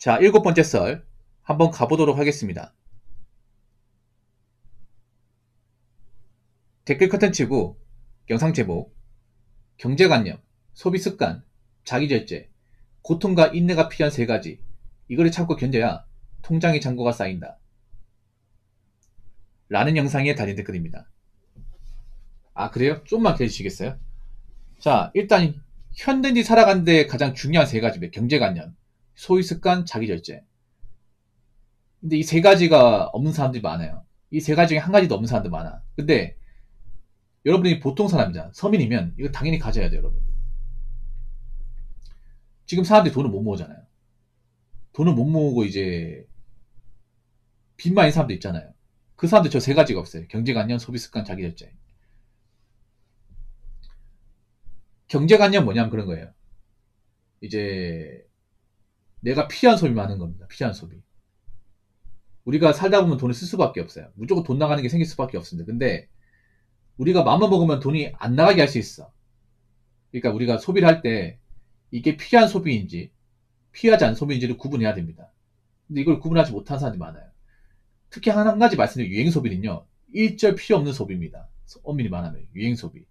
자, 7번째 썰 한번 가보도록 하겠습니다. 댓글 컨텐츠고 영상 제목, 경제관념, 소비습관, 자기절제, 고통과 인내가 필요한 3가지. 이거를 참고 견뎌야 통장에 잔고가 쌓인다. 라는 영상에 달린 댓글입니다. 아, 그래요? 좀만 기다리시겠어요? 자, 일단 현대인이 살아가는데 가장 중요한 3가지입니다. 경제관념, 소비습관, 자기절제. 근데 이 3가지가 없는 사람들이 많아요. 이 3가지 중에 한 가지도 없는 사람들 많아. 근데 여러분이 보통 사람이잖아. 서민이면 이거 당연히 가져야 돼요, 여러분. 지금 사람들이 돈을 못 모으잖아요. 돈을 못 모으고 이제 빚 많은 사람도 있잖아요. 그 사람들 저 3가지가 없어요. 경제관념, 소비습관, 자기절제. 경제관념 뭐냐면 그런 거예요. 이제 내가 필요한 소비만 하는 겁니다. 필요한 소비. 우리가 살다 보면 돈을 쓸 수밖에 없어요. 무조건 돈 나가는 게 생길 수밖에 없습니다. 근데 우리가 마음만 먹으면 돈이 안 나가게 할 수 있어. 그러니까 우리가 소비를 할 때 이게 필요한 소비인지 필요하지 않은 소비인지를 구분해야 됩니다. 근데 이걸 구분하지 못하는 사람들이 많아요. 특히 한 가지 말씀드린 유행 소비는요. 일절 필요 없는 소비입니다. 엄밀히 말하면 유행 소비.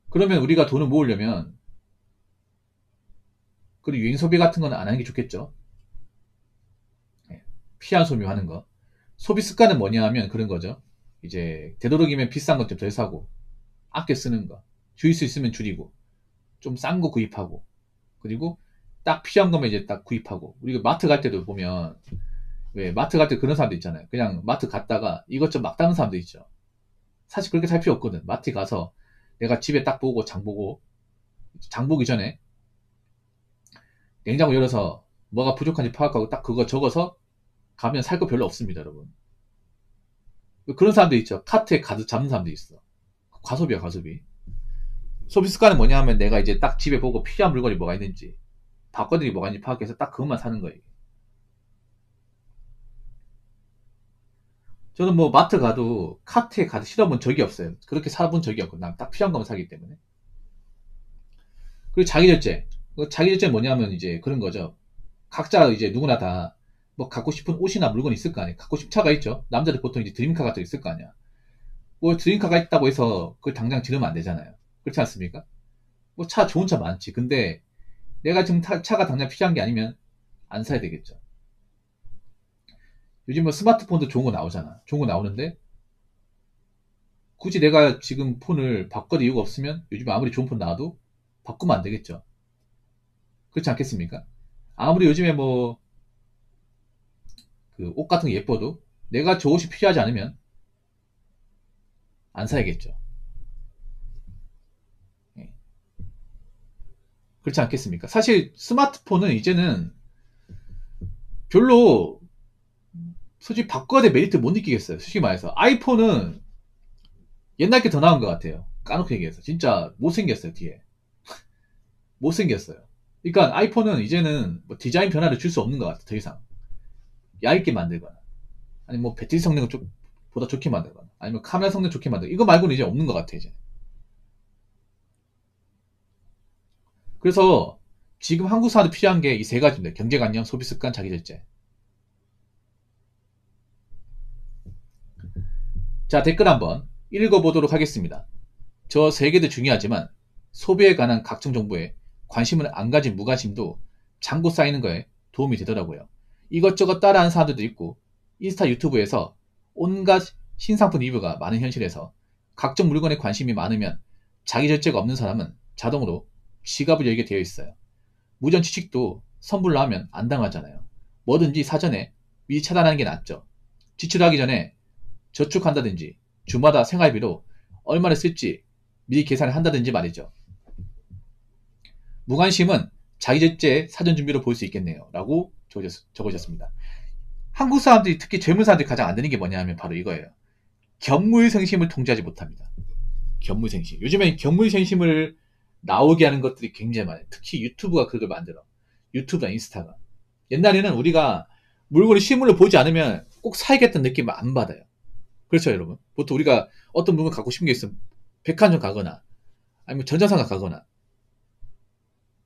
그러면 우리가 돈을 모으려면 그 유행 소비 같은 건 안 하는 게 좋겠죠. 필요한 소비 하는 거. 소비 습관은 뭐냐 하면 그런 거죠. 이제 되도록이면 비싼 것 좀 덜 사고 아껴 쓰는 거. 줄일 수 있으면 줄이고 좀 싼 거 구입하고 그리고 딱 필요한 거면 이제 딱 구입하고. 우리가 마트 갈 때도 보면 왜 마트 갈 때 그런 사람도 있잖아요. 그냥 마트 갔다가 이것저것 막 담는 사람도 있죠. 사실 그렇게 살 필요 없거든. 마트 가서 내가 집에 딱 보고 장 보기 전에 냉장고 열어서 뭐가 부족한지 파악하고 딱 그거 적어서 가면 살 거 별로 없습니다, 여러분. 그런 사람도 있죠. 카트에 가득 잡는 사람도 있어. 과소비야, 과소비. 소비 습관은 뭐냐 하면 내가 이제 딱 집에 보고 필요한 물건이 뭐가 있는지, 바꿔드리 뭐가 있는지 파악해서 딱 그것만 사는 거예요. 저는 뭐 마트 가도 카트에 가득 실어본 적이 없어요. 그렇게 사본 적이 없고, 난 딱 필요한 것만 사기 때문에. 그리고 자기절제. 자기절제는 뭐냐면 이제 그런 거죠. 각자 이제 누구나 다 뭐 갖고 싶은 옷이나 물건이 있을 거 아니에요. 갖고 싶은 차가 있죠. 남자들 보통 이제 드림카 같은 거 있을 거 아니야. 뭐 드림카가 있다고 해서 그걸 당장 지르면 안 되잖아요. 그렇지 않습니까? 뭐 차 좋은 차 많지. 근데 내가 지금 차가 당장 필요한 게 아니면 안 사야 되겠죠. 요즘 뭐 스마트폰도 좋은 거 나오잖아. 좋은 거 나오는데 굳이 내가 지금 폰을 바꿔도 이유가 없으면 요즘 아무리 좋은 폰 나와도 바꾸면 안 되겠죠. 그렇지 않겠습니까? 아무리 요즘에 뭐 그 옷 같은 게 예뻐도 내가 저 옷이 필요하지 않으면 안 사야겠죠. 예. 그렇지 않겠습니까? 사실 스마트폰은 이제는 별로 솔직히 바꿔야 될 메리트 못 느끼겠어요. 솔직히 말해서 아이폰은 옛날 게 더 나은 것 같아요. 까놓고 얘기해서 진짜 못생겼어요. 뒤에 못생겼어요. 그러니까 아이폰은 이제는 뭐 디자인 변화를 줄 수 없는 것 같아. 더 이상 얇게 만들거나 아니면 뭐 배터리 성능을 보다 좋게 만들거나 아니면 카메라 성능 좋게 만들거나 이거 말고는 이제 없는 것 같아 이제. 그래서 지금 한국 사람들 필요한 게 이 3가지입니다. 경제관념, 소비습관, 자기절제. 자, 댓글 한번 읽어보도록 하겠습니다. 저 3개도 중요하지만 소비에 관한 각종 정보에 관심을 안 가진 무관심도 잔고 쌓이는 거에 도움이 되더라고요. 이것저것 따라하는 사람들도 있고 인스타 유튜브에서 온갖 신상품 리뷰가 많은 현실에서 각종 물건에 관심이 많으면 자기절제가 없는 사람은 자동으로 지갑을 열게 되어 있어요. 무전 취식도 선불로 하면 안 당하잖아요. 뭐든지 사전에 미리 차단하는 게 낫죠. 지출하기 전에 저축한다든지 주마다 생활비로 얼마를 쓸지 미리 계산을 한다든지 말이죠. 무관심은 자기절제 사전 준비로 볼 수 있겠네요. 라고 적어졌습니다. 한국 사람들이 특히 젊은 사람들이 가장 안 되는 게 뭐냐 하면 바로 이거예요. 견물생심을 통제하지 못합니다. 견물생심. 요즘엔 견물생심을 나오게 하는 것들이 굉장히 많아요. 특히 유튜브가 그걸 만들어. 유튜브나 인스타가. 옛날에는 우리가 물건을 실물로 보지 않으면 꼭 사야겠다는 느낌을 안 받아요. 그렇죠, 여러분? 보통 우리가 어떤 물건 갖고 싶은 게 있으면 백화점 가거나 아니면 전자상가 가거나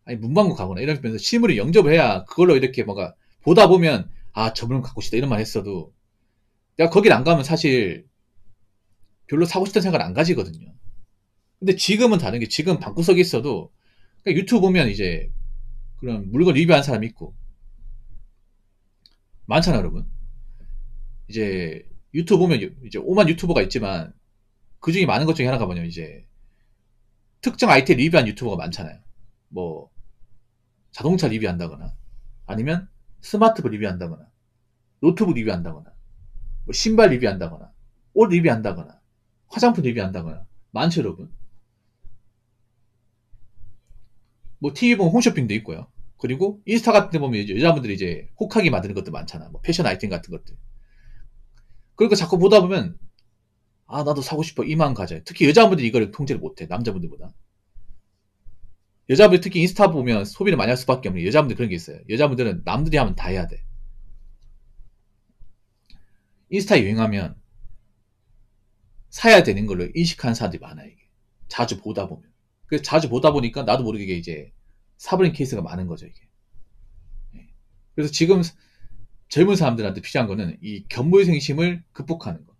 아니 문방구 가거나 이러면서 실물을 영접을 해야 그걸로 이렇게 뭔가 보다 보면 아 저분은 갖고 싶다 이런 말 했어도 내가 거길 안 가면 사실 별로 사고 싶다는 생각을 안 가지거든요. 근데 지금은 다른 게 지금 방구석에 있어도 그러니까 유튜브 보면 이제 그런 물건 리뷰하는 사람 있고 많잖아 여러분. 이제 유튜브 보면 이제 오만 유튜버가 있지만 그 중에 많은 것 중에 하나가 뭐냐면 이제 특정 아이템 리뷰한 유튜버가 많잖아요. 뭐 자동차 리뷰한다거나 아니면 스마트폰 리뷰한다거나 노트북 리뷰한다거나 뭐 신발 리뷰한다거나 옷 리뷰한다거나 화장품 리뷰한다거나 많죠 여러분. 뭐 TV 보면 홈쇼핑도 있고요. 그리고 인스타 같은 데 보면 이제 여자분들이 이제 혹하게 만드는 것도 많잖아. 뭐 패션 아이템 같은 것들. 그러니까 자꾸 보다 보면 아 나도 사고 싶어 이 마음 가져요. 특히 여자분들이 이걸 통제를 못해 남자분들보다. 여자분들 특히 인스타 보면 소비를 많이 할 수밖에 없는 여자분들 그런 게 있어요. 여자분들은 남들이 하면 다 해야 돼. 인스타 유행하면 사야 되는 걸로 인식하는 사람들이 많아요. 이게. 자주 보다 보면. 그래서 자주 보다 보니까 나도 모르게 이제 사버린 케이스가 많은 거죠. 이게. 예. 그래서 지금 젊은 사람들한테 필요한 거는 이 견물생심을 극복하는 거.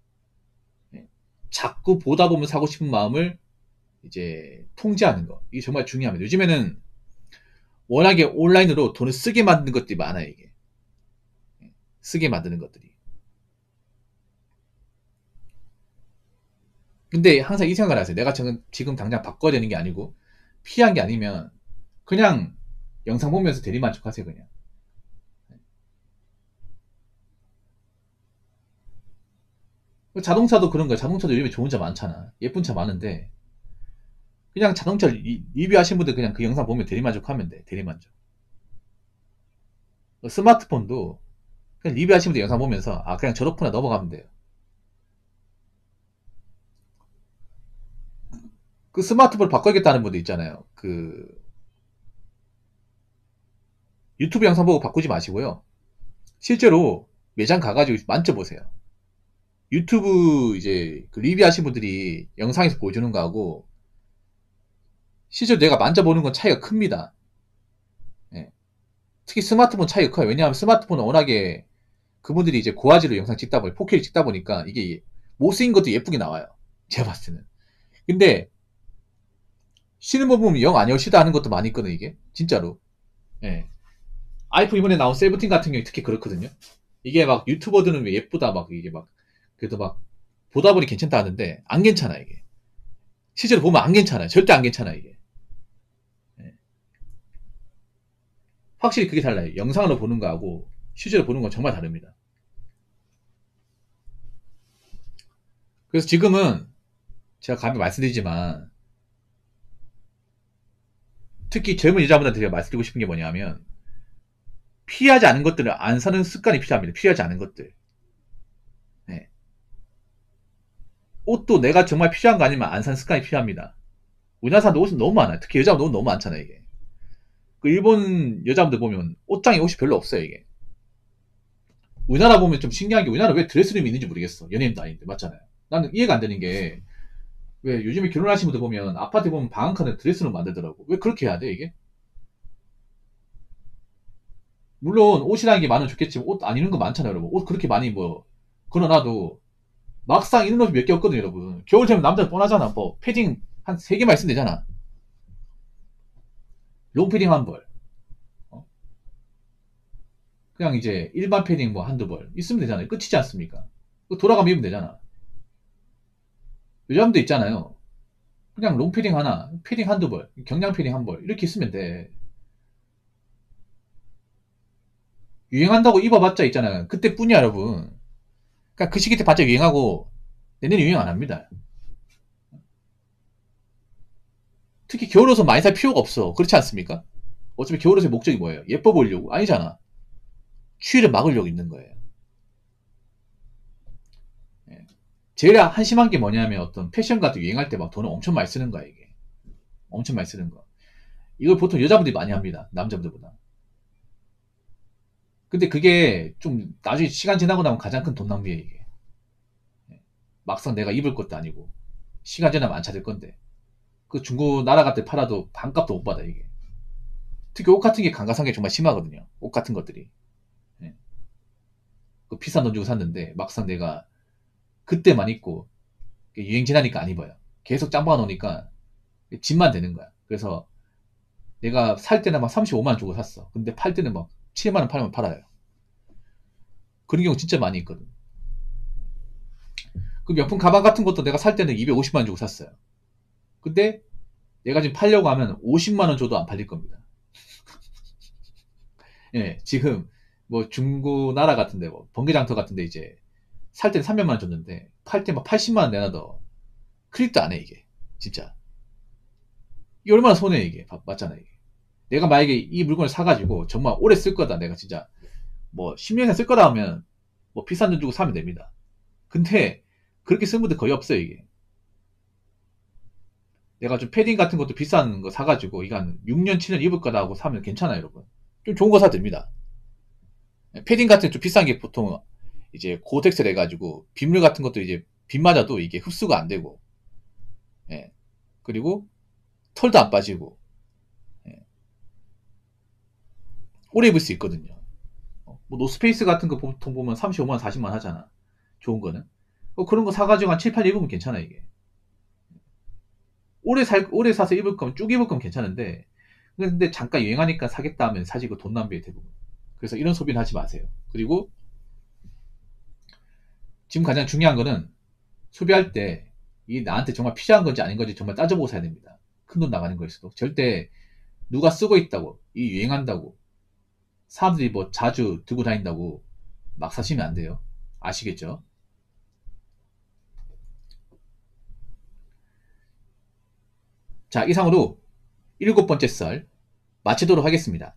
예. 자꾸 보다 보면 사고 싶은 마음을 이제 통제하는 거. 이게 정말 중요합니다. 요즘에는 워낙에 온라인으로 돈을 쓰게 만드는 것들이 많아요. 이게. 예. 쓰게 만드는 것들이. 근데 항상 이 생각을 하세요. 내가 지금 당장 바꿔야 되는 게 아니고 피한 게 아니면 그냥 영상 보면서 대리만족하세요. 그냥. 자동차도 그런 거야. 자동차도 요즘에 좋은 차 많잖아. 예쁜 차 많은데 그냥 자동차 리뷰하신 분들 그냥 그 영상 보면 대리만족하면 돼. 대리만족. 스마트폰도 그냥 리뷰하신 분들 영상 보면서 아 그냥 저렇구나 넘어가면 돼요. 그 스마트폰을 바꿔야겠다는 분들 있잖아요. 그 유튜브 영상 보고 바꾸지 마시고요. 실제로 매장 가가지고 만져보세요. 유튜브 이제 그 리뷰하신 분들이 영상에서 보여주는 거하고 실제로 내가 만져보는 건 차이가 큽니다. 예. 특히 스마트폰 차이가 커요. 왜냐하면 스마트폰은 워낙에 그분들이 이제 고화질로 영상 찍다 보니 4K 찍다 보니까 이게 못쓰인 것도 예쁘게 나와요. 제가 봤을 때는. 근데 쉬는 거 보면 영 아니오시다 하는 것도 많이 있거든 이게 진짜로. 예. 아이폰 이번에 나온 세븐틴 같은 경우에 특히 그렇거든요. 이게 막 유튜버들은 왜 예쁘다 막 이게 막 그래도 막 보다 보니 괜찮다 하는데 안 괜찮아 이게. 실제로 보면 안 괜찮아요. 절대 안 괜찮아 이게. 예. 확실히 그게 달라요. 영상으로 보는 거하고 실제로 보는 건 정말 다릅니다. 그래서 지금은 제가 감히 말씀드리지만 특히 젊은 여자분들한테 제가 말씀드리고 싶은 게 뭐냐면 피하지 않은 것들을 안 사는 습관이 필요합니다. 피하지 않은 것들. 네. 옷도 내가 정말 필요한 거 아니면 안 사는 습관이 필요합니다. 우리나라 사람들 옷은 너무 많아요. 특히 여자분들 옷 너무 많잖아요, 이게. 그 일본 여자분들 보면 옷장에 옷이 별로 없어요, 이게. 우리나라 보면 좀 신기한 게 우리나라 왜 드레스룸이 있는지 모르겠어. 연예인도 아닌데, 맞잖아요. 나는 이해가 안 되는 게 왜 요즘에 결혼하신 분들 보면 아파트 보면 방 한 칸에 드레스룸 만들더라고. 왜 그렇게 해야 돼, 이게? 물론 옷이라는 게 많으면 좋겠지만 옷 안 입는 거 많잖아요, 여러분. 옷 그렇게 많이 뭐 걸어놔도 막상 입는 옷이 몇 개 없거든요, 여러분. 겨울 되면 남자 뻔하잖아. 뭐 패딩 한 3개만 있으면 되잖아. 롱패딩 한 벌. 어? 그냥 이제 일반 패딩 뭐 한두 벌 있으면 되잖아요. 끝이지 않습니까? 돌아가면 입으면 되잖아. 여자분도 있잖아요. 그냥 롱패딩 하나, 패딩 한두 벌, 경량 패딩 한 벌 이렇게 있으면 돼. 유행한다고 입어봤자 있잖아요. 그때뿐이야, 여러분. 그러니까 그 시기 때 봤자 유행하고 내년에 유행 안 합니다. 특히 겨울옷은 많이 살 필요가 없어. 그렇지 않습니까? 어차피 겨울옷의 목적이 뭐예요? 예뻐 보이려고? 아니잖아. 추위를 막으려고 입는 거예요. 예. 제일 한심한 게 뭐냐면 어떤 패션 같은 유행할 때 막 돈을 엄청 많이 쓰는 거야, 이게. 엄청 많이 쓰는 거. 이걸 보통 여자분들이 많이 합니다. 남자분들보다. 근데 그게 좀 나중에 시간 지나고 나면 가장 큰 돈 낭비예요, 이게. 예. 막상 내가 입을 것도 아니고 시간 지나면 안 찾을 건데 그 중고 나라 같은 데 팔아도 반값도 못 받아 이게. 특히 옷 같은 게 감가상각이 정말 심하거든요. 옷 같은 것들이. 예. 그 비싼 돈 주고 샀는데 막상 내가 그때만 입고 유행 지나니까 안 입어요. 계속 짬 박아놓으니까 짐만 되는 거야. 그래서 내가 살 때는 막 35만 원 주고 샀어. 근데 팔 때는 막 7만 원 팔면 팔아요. 그런 경우 진짜 많이 있거든. 그 명품 가방 같은 것도 내가 살 때는 250만 원 주고 샀어요. 근데 내가 지금 팔려고 하면 50만 원 줘도 안 팔릴 겁니다. 예, 지금 뭐 중고나라 같은데 뭐 번개장터 같은데 이제 살 때는 300만 원 줬는데 팔 때 막 80만 원 내놔도 클릭도 안 해 이게. 진짜. 이게 얼마나 손해 이게. 맞잖아 이게. 내가 만약에 이 물건을 사가지고 정말 오래 쓸 거다. 내가 진짜 뭐 10년 이상 쓸 거다 하면 뭐 비싼 돈 주고 사면 됩니다. 근데 그렇게 쓴 분들 거의 없어요 이게. 내가 좀 패딩 같은 것도 비싼 거 사가지고 이거 한 6년 7년 입을 거다 하고 사면 괜찮아요 여러분. 좀 좋은 거 사도 됩니다. 패딩 같은 게 좀 비싼 게 보통 이제 고텍스를 해가지고 빗물 같은 것도 이제 빗 맞아도 이게 흡수가 안 되고, 예. 그리고 털도 안 빠지고, 예. 오래 입을 수 있거든요. 뭐 노스페이스 같은 거 보통 보면 35만 원 40만 원 하잖아. 좋은 거는. 그런 거 사가지고 한 7, 8 입으면 괜찮아 이게. 오래 사서 입을 거면 쭉 입을 거면 괜찮은데, 근데 잠깐 유행하니까 사겠다 하면 사지 그 돈 낭비에 대부분. 그래서 이런 소비는 하지 마세요. 그리고 지금 가장 중요한 거는 소비할 때 이 나한테 정말 필요한 건지 아닌 건지 정말 따져보고 사야 됩니다. 큰 돈 나가는 거일수도 절대 누가 쓰고 있다고 이 유행한다고 사람들이 뭐 자주 들고 다닌다고 막 사시면 안 돼요. 아시겠죠? 자, 이상으로 7번째 썰 마치도록 하겠습니다.